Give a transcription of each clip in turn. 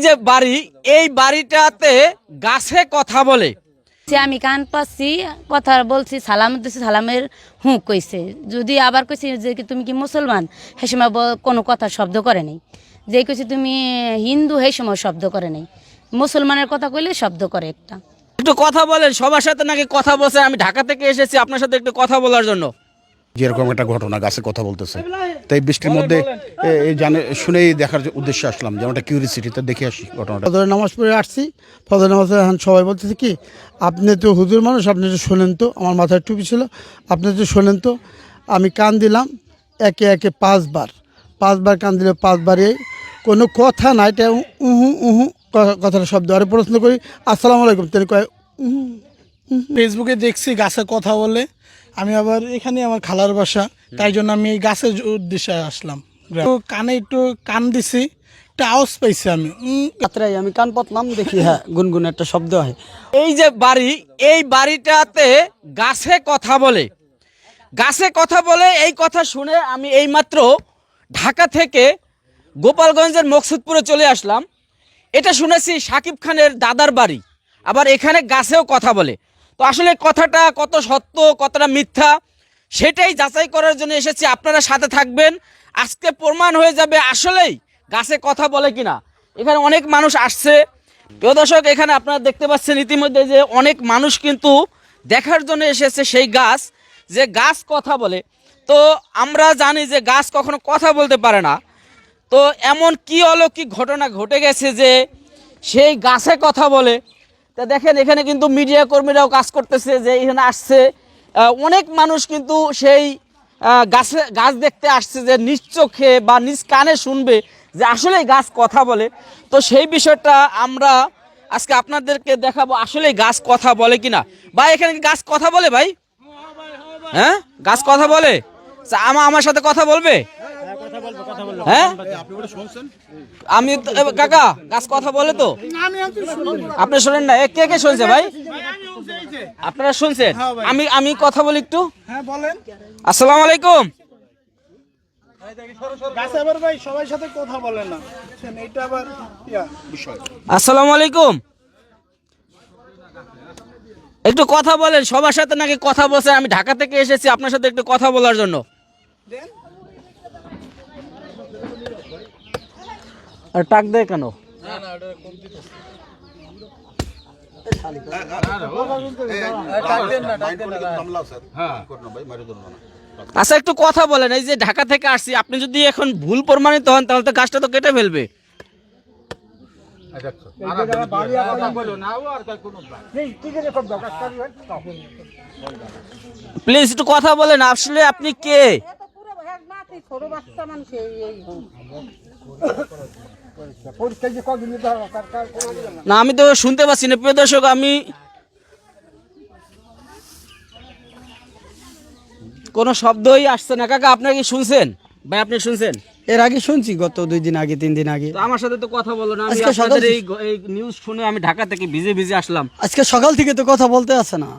যে বাড়ি, এই বাড়িটাতে গাছে কথা বলে। আমি কান পাচ্ছি, কথা বলছি, সালাম দিচ্ছি, সালামের হুঁক কইছে। যদি আবার কইছি যে তুমি কি মুসলমান, সে সময় কোনো কথা শব্দ করে নাই। যে কইছে তুমি হিন্দু, সেই সময় শব্দ করে নাই। মুসলমানের কথা কইলে শব্দ করে একটা। একটু কথা বলেন, সবার সাথে নাকি কথা বলছেন। আমি ঢাকা থেকে এসেছি আপনার সাথে একটু কথা বলার জন্য। যেরকম একটা ঘটনা, গাছে কথা বলতেছে, তাই বৃষ্টির মধ্যে শুনেই দেখার উদ্দেশ্যে আসলাম, যেমন একটা কিউরিসিটিতে দেখে আসি ঘটনাটা। ফজরের নামাজ পড়ে আসছি, ফজরের নামাজে এখন সবাই বলতেছে কি, আপনি তো হুজুর মানুষ, আপনি তো শোনেন তো, আমার মাথায় টুপি ছিল, আপনি তো শোনেন তো। আমি কান দিলাম একে একে 5বার কান দিলে 5বারই কোনো কথা নাই, এটা উহু উহু কথাটা শব্দ। আরে প্রশ্ন করি আসসালামু আলাইকুম, তিনি কয় উহু। ফেসবুকে দেখছি গাছে কথা বলে, আমি আবার এখানে আমার খালার বাসা, তাই জন্য আমি এই গাছের উদ্দেশ্যে আসলাম। তো কানে একটু কান দিছি, একটা আওয়াজ পাইছি আমি। রাত্রে আমি কান পাতলাম, দেখি হ্যাঁ গুনগুন একটা শব্দ হয়। এই যে বাড়ি, এই বাড়িটাতে গাছে কথা বলে। গাছে কথা বলে, এই কথা শুনে আমি এইমাত্র ঢাকা থেকে গোপালগঞ্জের মকসুদপুরে চলে আসলাম। এটা শুনেছি শাকিব খানের দাদার বাড়ি, আবার এখানে গাছেও কথা বলে। তো আসলে কথাটা কত সত্য, কতটা মিথ্যা, সেটাই যাচাই করার জন্য এসেছি। আপনারা সাথে থাকবেন, আজকে প্রমাণ হয়ে যাবে আসলেই গাছে কথা বলে কিনা। এখানে অনেক মানুষ আসছে। প্রিয় দর্শক, এখানে আপনারা দেখতে পাচ্ছেন ইতিমধ্যে যে অনেক মানুষ কিন্তু দেখার জন্য এসেছে সেই গাছ, যে গাছ কথা বলে। তো আমরা জানি যে গাছ কখনো কথা বলতে পারে না। তো এমন কি অলৌকিক ঘটনা ঘটে গেছে যে সেই গাছে কথা বলে। তা দেখেন, এখানে কিন্তু মিডিয়া কর্মীরাও কাজ করতেছে, যে এখানে আসছে অনেক মানুষ কিন্তু সেই গাছ দেখতে আসছে, যে নিজ চোখে বা নিজ কানে শুনবে যে আসলে গাছ কথা বলে। তো সেই বিষয়টা আমরা আজকে আপনাদেরকে দেখাবো, আসলে গাছ কথা বলে কিনা। ভাই, এখানে কি গাছ কথা বলে ভাই? হ্যাঁ, গাছ কথা বলে। আমার সাথে কথা বলবে? হ্যাঁ, আমি কাকা, গাছ কথা বলে তো? আপনি শোনেন না? কে কে শুনছে ভাই? আপনারা শুনছেন? আমি কথা বলি একটু। হ্যাঁ বলেন। আসসালামু আলাইকুম। গাছে আবার ভাই সবার সাথে কথা বলে না, এটা আবার বিষয়। আসসালামু আলাইকুম। একটু কথা বলেন, সবার সাথে নাকি কথা বলছেন। আমি ঢাকা থেকে এসেছি আপনার সাথে একটু কথা বলার জন্য। আর টাক দেয় কেন? আচ্ছা, একটু কথা বলেন। এই যে ঢাকা থেকে আসছি, আপনি যদি এখন ভুল প্রমাণিত হন তাহলে তো গাছটা তো কেটে ফেলবে। প্লিজ একটু কথা বলেন, আসলে আপনি কে? না, আমি তো শুনতে পাচ্ছি না। প্রিয় দর্শক, আমি কোনো শব্দই আসছে না। কাকা, আপনারা কি শুনছেন? ভাই, আপনি শুনছেন? এর আগে শুনছি, গত 2 দিন আগে 3 দিন আগে। তো আমার সাথে তো কথা বলো না। আমি আজকে আপনাদের এই নিউজ শুনে আমি ঢাকা থেকে ভিজে ভিজে আসলাম। আজকে সকাল থেকে তো কথা বলতে আছে না।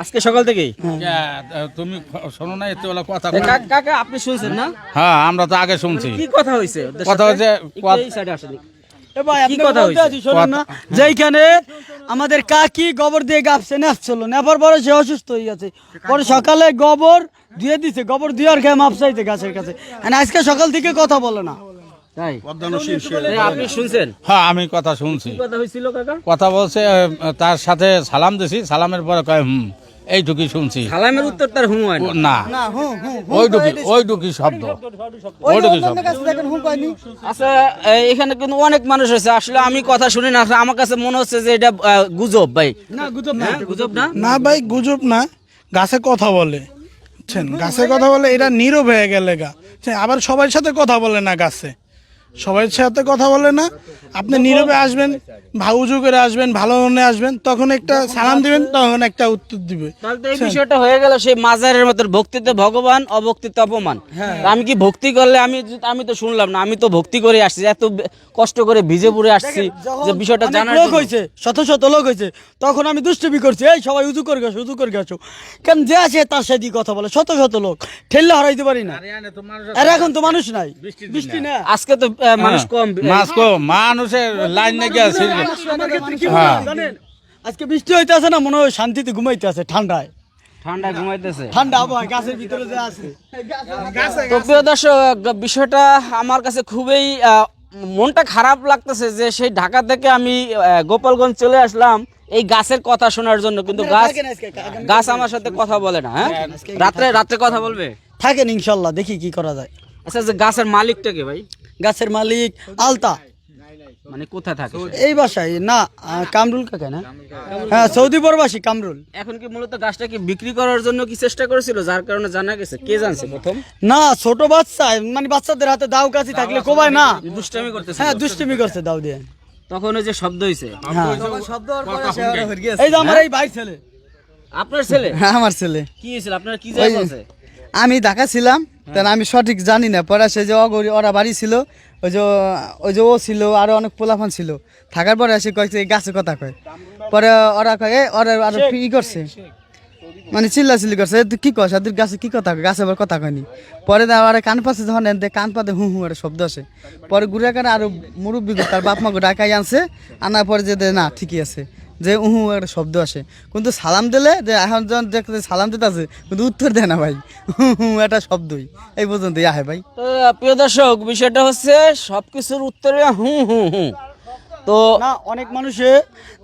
আজকে সকাল থেকেই? তুমি শোনো না এত বেলা কথা? কাকা, আপনি শুনছেন না? হ্যাঁ, আমরা তো আগে শুনছি। কি কথা হয়েছে? কথা হচ্ছে এই সাইডে আসেন। কি কথা হয়েছে? যেখানে আমাদের কাকি গোবর দিয়ে গাছছে, নেপছিল, নেপার পরে সে অসুস্থ হয়ে গেছে। পরে সকালে গোবর ধুয়ে দিছে, গোবর ধুয়ার খেয়ে মাপ চাইতে গাছের কাছে। আজকে সকাল থেকে কথা বলে না। তাই? আপনি শুনছেন? হ্যাঁ, আমি কথা শুনছি। কথা হয়েছিল কাকা? কথা বলছে, তার সাথে সালাম দিছি, সালামের পরে কয় এইটুকুই শুনছি। সালামের উত্তর তার হুম হয় না, ওইটুকি শব্দ, ওইটুকি শব্দ। আচ্ছা, এখানে কিন্তু অনেক মানুষ হয়েছে। আসলে আমি কথা শুনি না, আমার কাছে মনে হচ্ছে যে এটা গুজব। ভাই, না গুজব না, গুজব না। না ভাই, গুজব না, গাছে কথা বলে। গাছে কথা বলে, এটা নীরব হয়ে গেলে গা। আবার সবার সাথে কথা বলে না গাছে, সবার সাথে কথা বলে না। আপনি নীরবে আসবেন, ভাউজু করে আসবেন, ভালো মনে আসবেন, তখন একটা সালাম দিবেন, তখন একটা উত্তর দিবে। তাহলে এই বিষয়টা হয়ে গেল সেই মাজারের মতো, ভক্তিতে ভগবান, অভক্তিতে অপমান। আমি কি ভক্তি করলে আমি তো শুনলাম না, আমি তো ভক্তি করে আসছি, এত কষ্ট করে ভিজে পুড়ে আসছি যে বিষয়টা জানার লোক হয়েছে, শত শত লোক হয়েছে, তখন আমি দুষ্টুমি করছি, এই সবাই উজু করে গেছো, উজু করে গেছো। কেন যে আছে তার সাথে কথা বলে, শত শত লোক ঠেললে হারাইতে পারি না। আর এখন তো মানুষ নাই, বৃষ্টি না। আজকে তো মানুষ কম। মাছ কম, মানুষের লাইন নাকি আছে। হ্যাঁ আজকে বৃষ্টি হইতে আছে না, মনে হয় শান্তিতে ঘুমাইতে আছে ঠান্ডায়, ঠান্ডায় ঘুমাইতেছে। ঠান্ডা আবহাওয়া গাছের ভিতরে যে আছে। তো প্রিয় দর্শক, বিষয়টা আমার কাছে খুবই মনটা খারাপ লাগতেছে যে সেই ঢাকা থেকে আমি গোপালগঞ্জ চলে আসলাম এই গাছের কথা শোনার জন্য, কিন্তু গাছ আমার সাথে কথা বলে না। হ্যাঁ, রাত্রে কথা বলবে। থাকেন ইনশাল্লাহ, দেখি কি করা যায়। আচ্ছা, যে গাছের মালিকটা কে ভাই? গাছের মালিক আলতা, মানে কোথায় থাকে? এই বাসায় না, কামরুল কাকা না, হ্যাঁ সৌদি প্রবাসী কামরুল। এখন কি মূলত গাছটা কি বিক্রি করার জন্য কি চেষ্টা করেছিল, যার কারণে জানা গেছে? কে জানছে প্রথম? না, ছোট বাচ্চা, মানে বাচ্চাদের হাতে দাও কাছি থাকলে কোবায় না, দুষ্টামি করতেছে। হ্যাঁ দুষ্টিমি করছে দাও দিয়ে। তখন ওই যে শব্দ হইছে, হ্যাঁ এই যে আমার এই ভাই ছেলে, আপনার ছেলে? হ্যাঁ আমার ছেলে। কি হয়েছিল আপনার? কি যাই বলছে? আমি ঢাকা ছিলাম, তাহলে আমি সঠিক জানি না। পরে সে যে ওরা বাড়ি ছিল, ওই যে ও ছিল, আরো অনেক পোলাফান ছিল। থাকার পরে এসে কয়েছে গাছের কথা কয়। পরে ওরা কয় ওরা আরো ই করছে, মানে চিল্লাচিল্লি করছে, তুই কি কস তোর গাছে কি কথা কয়? গাছে আবার কথা কয়নি। পরে ওরা কান পাশে যখন কান পাতে হু হু একটা শব্দ আসে। পরে ঘুরে কানে আরো মুরব্বী তার বাপ মাকে ডাকাই আনছে, আনার পরে যে না ঠিকই আছে, যে উহু একটা শব্দ আসে। কিন্তু সালাম দিলে যে এখন যখন দেখতে সালাম দিতে আছে, কিন্তু উত্তর দেয় না ভাই, হু একটা শব্দই এই পর্যন্তই আহে ভাই। তো প্রিয় দর্শক, বিষয়টা হচ্ছে সবকিছুর উত্তরে হু হু হু। তো না, অনেক মানুষে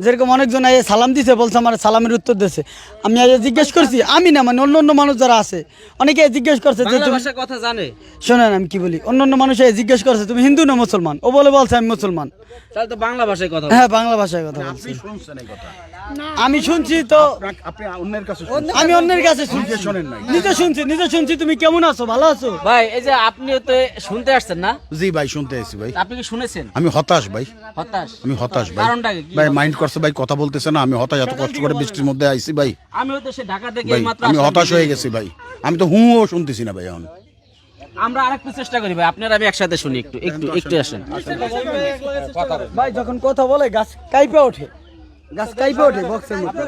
যেরকম অনেকজন সালাম দিছে, বলছে আমার সালামের উত্তর দিয়েছে। আমি আজ জিজ্ঞেস করছি, আমি না মানে অন্য মানুষ যারা আছে অনেকে জিজ্ঞেস করছে যে বাংলা তুমি, ভাষায় কথা জানে? শোনেন আমি কি বলি, অন্য মানুষ জিজ্ঞেস করছে তুমি হিন্দু না মুসলমান, ও বলছে আমি মুসলমান। তাহলে তো বাংলা ভাষায় কথা বলে। হ্যাঁ বাংলা ভাষায় কথা বলছি। আমি শুনছি তো, আপনি অন্যের কাছে আমি অন্যের কাছে শুনছি, শোনেন নাই? নিজে শুনছি। তুমি কেমন আছো, ভালো আছো? ভাই, এই যে আপনিও তো শুনতে আসছেন না? জি ভাই, শুনতে এসেছি ভাই। আপনি কি শুনেছেন? আমি হতাশ ভাই, হতাশ? আমি হতাশ ভাই। কারণটা কি? ভাই মাইন্ড করছে ভাই, কথা বলতেছে না। আমি হতাশ, এত কষ্ট করে বৃষ্টির মধ্যে আইছি ভাই। আমিও তো সে ঢাকা থেকে ভাই মাত্র আমি আসলাম। হতাশ হয়ে গেছি ভাই, আমি তো হুঁও শুনতেছি না ভাই। এখন আমরা আরেকটু চেষ্টা করি ভাই, আপনারা আমি একসাথে শুনি। একটু আসেন। ভাই যখন কথা বলে গাছ কাইপে ওঠে, গাছ কাইপে ওঠে বক্সের মধ্যে,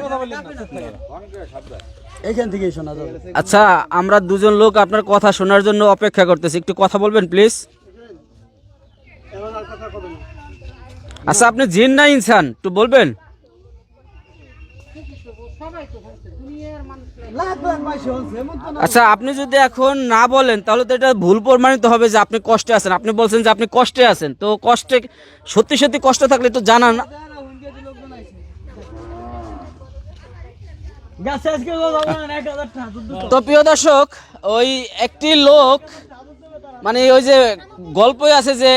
এইখান থেকেই শোনা যাবে। আচ্ছা, আমরা দুজন লোক আপনার কথা শোনার জন্য অপেক্ষা করতেছি, একটু কথা বলবেন প্লিজ। আচ্ছা, আপনি জিন না ইনসান একটু বলবেন? আচ্ছা, আপনি যদি এখন না বলেন তাহলে তো এটা ভুল প্রমাণিত হবে যে আপনি কষ্টে আছেন। আপনি বলছেন যে আপনি কষ্টে আছেন, তো কষ্টে সত্যি সত্যি কষ্ট থাকলে তো জানান। তো প্রিয় দর্শক, ওই একটি লোক, মানে ওই যে গল্পই আছে যে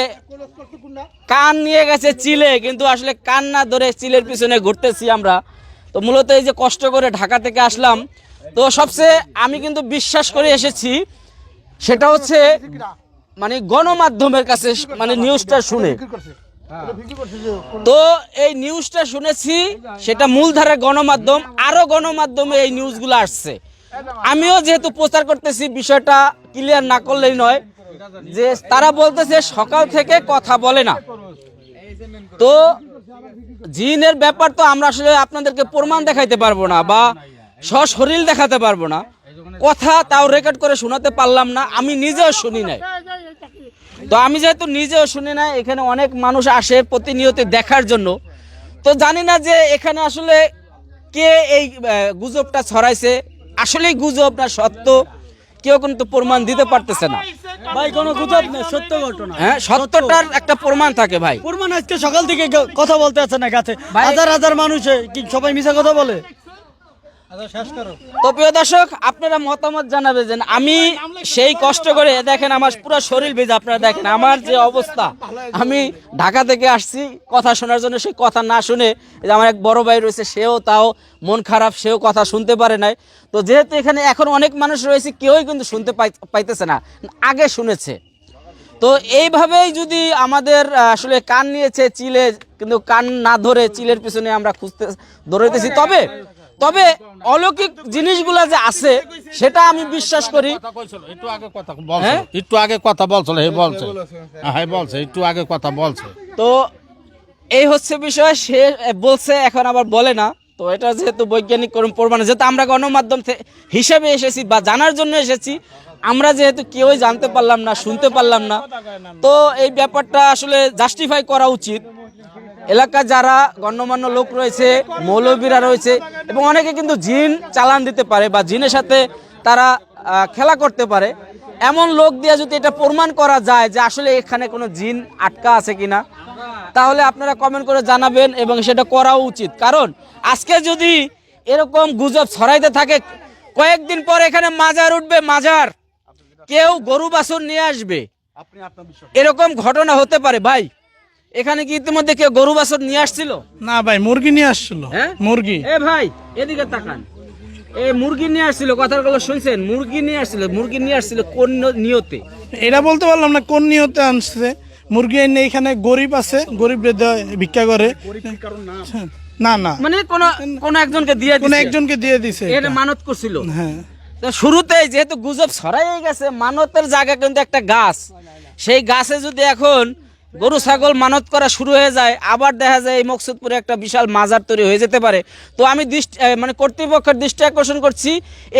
কান নিয়ে গেছে চিলে, কিন্তু আসলে কান না ধরে চিলের পিছনে ঘুরতেছি আমরা। তো মূলত এই যে কষ্ট করে ঢাকা থেকে আসলাম, তো সবচেয়ে আমি কিন্তু বিশ্বাস করে এসেছি সেটা হচ্ছে মানে গণমাধ্যমের কাছে, মানে নিউজটা শুনে। তো এই নিউজটা শুনেছি, সেটা মূলধারার গণমাধ্যম, আরো গণমাধ্যমে এই নিউজগুলো আসছে। আমিও যেহেতু প্রচার করতেছি, বিষয়টা ক্লিয়ার না করলেই নয়, যে তারা বলতেছে সকাল থেকে কথা বলে না। তো জিনের ব্যাপার তো আমরা আসলে আপনাদেরকে প্রমাণ দেখাইতে পারবো না বা সশরীর দেখাতে পারবো না, কথা তাও রেকর্ড করে শোনাতে পারলাম না, আমি নিজেও শুনি নাই। তো আমি যেহেতু নিজেও শুনি না, এখানে অনেক মানুষ আসে প্রতিনিয়ত দেখার জন্য। তো জানি না যে এখানে আসলে কে এই গুজবটা ছড়াইছে, আসলেই গুজব না সত্য, কেউ কিন্তু প্রমাণ দিতে পারতেছে না ভাই। কোনো গুজব না, সত্য ঘটনা। হ্যাঁ, সত্যটার একটা প্রমাণ থাকে ভাই। প্রমাণ আজকে সকাল থেকে কথা বলতে আছে না গাছে, ভাই- হাজার হাজার মানুষে কি সবাই মিছা কথা বলে? তো প্রিয় দর্শক, আপনারা মতামত জানাবেন। যে আমি সেই কষ্ট করে, দেখেন আমার পুরো শরীর ভেজা, আপনারা দেখেন আমার যে অবস্থা। আমি ঢাকা থেকে আসছি কথা শোনার জন্য, সেই কথা না শুনে, এই যে আমার এক বড় ভাই রয়েছে, সেও তাও মন খারাপ, সেও কথা শুনতে পারে নাই। তো যেহেতু এখানে এখন অনেক মানুষ রয়েছে, কেউই কিন্তু শুনতে পাইতেছে না, আগে শুনেছে। তো এইভাবেই যদি আমাদের আসলে কান নিয়েছে চিলে, কিন্তু কান না ধরে চিলের পিছনে আমরা দৌড়াইতেছি, তবে অলৌকিক জিনিসগুলা যে আছে সেটা আমি বিশ্বাস করি। একটু আগে কথা বলছে, একটু আগে কথা বলছিল, হে বলছে, হ্যাঁ বলছে, একটু আগে কথা বলছে। তো এই হচ্ছে বিষয়, সে বলছে এখন আবার বলে না। তো এটা যেহেতু বৈজ্ঞানিক প্রমাণ, যেহেতু আমরা গণমাধ্যম হিসেবে এসেছি বা জানার জন্য এসেছি, আমরা যেহেতু কেউই জানতে পারলাম না, শুনতে পারলাম না, তো এই ব্যাপারটা আসলে জাস্টিফাই করা উচিত। এলাকা যারা গণ্যমান্য লোক রয়েছে, মৌলবীরা রয়েছে, এবং অনেকে কিন্তু জিন চালান দিতে পারে বা জিনের সাথে তারা খেলা করতে পারে, এমন লোক দিয়ে যদি এটা প্রমাণ করা যায় যে আসলে এখানে কোনো জিন আটকা আছে কিনা, তাহলে আপনারা কমেন্ট করে জানাবেন এবং সেটা করাও উচিত। কারণ আজকে যদি এরকম গুজব ছড়াইতে থাকে, কয়েকদিন পর এখানে মাজার উঠবে, মাজার, কেউ গরু বাছুর নিয়ে আসবে, এরকম ঘটনা হতে পারে। ভাই, এখানে কি ইতিমধ্যে কেউ গরু বাছুর নিয়ে আসছিল? না ভাই, মুরগি নিয়ে আসছিল। হ্যাঁ? মুরগি। এ ভাই এদিকে তাকান, মুরগি নিয়ে আসছিল, কথাগুলো শুনছেন? মুরগি নিয়ে আসছিল কোন নিয়তে? এটা বলতে পারলাম না কোন নিয়তে আনছে। মুরগি এনে এখানে গরিব আছে, গরিব ভিক্ষা করে। না না, মানে কোন একজনকে দিয়ে কোন দিছে? একজনকে দিয়ে দিছে। এটা মানত করছিল। হ্যাঁ, তো শুরুতেই যেহেতু গুজব ছড়াই গেছে, মানতের জায়গা কিন্তু একটা গাছ, সেই গাছে যদি এখন গরু ছাগল মানত করা শুরু হয়ে যায়, আবার দেখা যায় এই মকসুদপুরে একটা বিশাল মাজার তৈরি হয়ে যেতে পারে। তো আমি মানে কর্তৃপক্ষের দৃষ্টি আকর্ষণ করছি,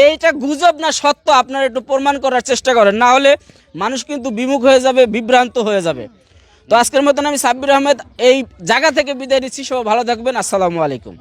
এইটা গুজব না সত্য আপনারা একটু প্রমাণ করার চেষ্টা করেন, না হলে মানুষ কিন্তু বিমুখ হয়ে যাবে, বিভ্রান্ত হয়ে যাবে। তো আজকের মতন আমি সাব্বির আহমেদ এই জায়গা থেকে বিদায় নিচ্ছি। সবাই ভালো থাকবেন। আসসালামু আলাইকুম।